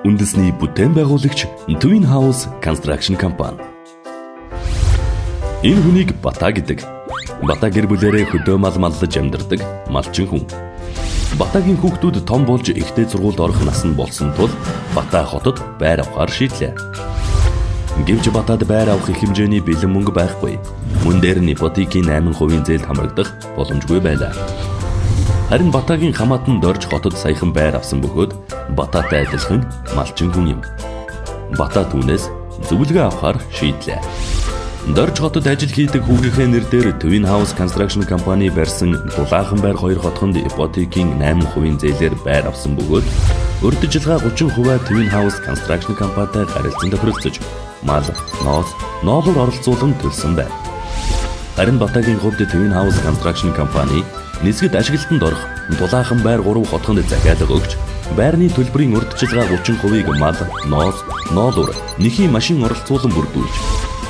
Үндэсний бүтээн байгуулагч Twin House Construction Company. Энэ хүнийг Бата гэдэг. Бата гэр бүлээрээ хөдөө мал маллаж амьдардаг малчин хүн. Батагийн хүүхдүүд том болж ихтэй сургуульд орох нас нь болсон тул Бата хотод байр авахар шийдлээ. Гэвч Батад байр авах их хэмжээний бэлэн мөнгө байхгүй. Мөн дээр нь ипотекийн 8% зээлд хамрагдах боломжгүй байлаа. Харин Батагийн хамаатан дорж хотод саяхан байр авсан бөгөөд Бататай адилхан малчин хүн юм. Бата түүнээс зөвлөгөө авахар шийдлээ. Дорж хотод ажил хийдэг хүүгийнхээ нэр дээр Twin House Construction Company барьсан дулаахан байр 2 хотхонд ипотекийн 8% зээлээр байр авсан бөгөөд урьдчилгаа 30% Twin House Construction Company-тай харилцан тохиролцож мал, ноос, ноолоор оролцуулан төлсөн байна. Харин Батагийн хувьд Twin House Construction Company нисгэд ашиглалтанд орох дулаахан байр 3 хотхонд захиалга өгч байрны төлбөрийн урьдчилгаа 30%-ийг мал, ноос, ноолоор нэхийн машин оролцуулан бүрдүүлж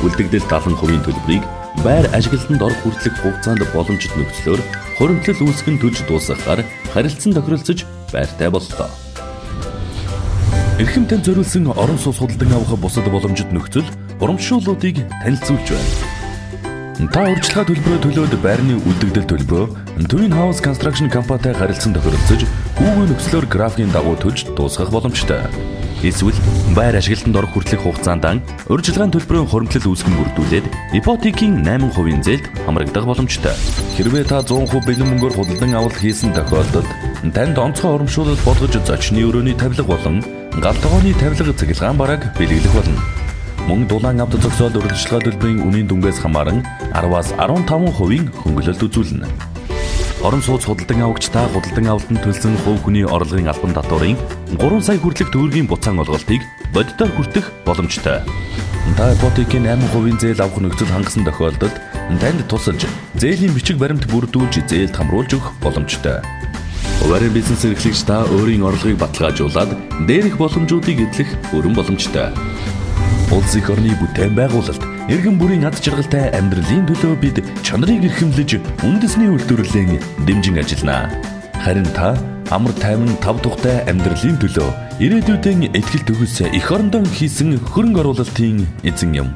үлдэгдэл 70%-ийн төлбөрийг байр ашиглалтанд орох хүртэлх хугацаанд боломжит нөхцлөөр хуримтлал үүсгэн төлж дуусгахаар харилцан тохиролцож байртай боллоо. Эрхэмтэнд зориулсан орон сууц худалдан авах бусад боломжит нөхцөл урамшууллуудыг танилцуулж байна. Та урьдчилгаа төлбөрөө төлөөд байрны үлдэгдэл төлбөрөө Twin House Construction Company-тай харилцан тохиролцож хүүгийн нөхцлөөр графикийн дагуу төлж дуусгах боломжтой. Эсвэл байр ашиглалтанд орох хүртэлх хугацаанд урьдчилгааны төлбөрийн хуримтлал үүсгэн бүрдүүлээд ипотекийн 8% зээлд хамрагдах боломжтой. Хэрвээ та 100% бэлэн мөнгөөр худалдан авалт хийсэн тохиолдолд танд онцгой урамшуулалт болгож зочны өрөөний тавилга болон гал тогооны тавилга цэглэгаан барааг бэлэглэх болно. Мөн дулаан авто зогсоод урьдчилгаа төлбөрийн үнийн дүнгээс хамааран 10-аас 15% хөнгөлөлт үзүүлнэ. Орон сууц худалдан авагч та худалдан авалтанд төлсөн хувь хүний орлогын албан татварын 3 сая хүртэлх төгрөгийн буцаан олголтыг бодитоор хүртэх боломжтой. Та ипотекийн 8% зээл авах нөхцөл хангасан тохиолдолд танд тусалж зээлийн бичиг баримт бүрдүүлж зээлд хамруулж өгөх боломжтой. Хуваарийн бизнес эрхлэгч та өөрийн орлогыг баталгаажуулаад дээрх боломжуудыг эдлэх бүрэн боломжтой. Улс их орны бүтээн байгуулалт иргэн бүрийн ад жаргалтай амьдралын төлөө бид чанарыг эрхэмлэж үндэсний үйлдвэрлэлийн дэмжин ажиллана. Харин та амар тайван тав тухтай амьдралын төлөө ирээдүйдээ ихтгэл төгс их орондоо хийсэн хөрөнгө оруулалтын эзэн юм.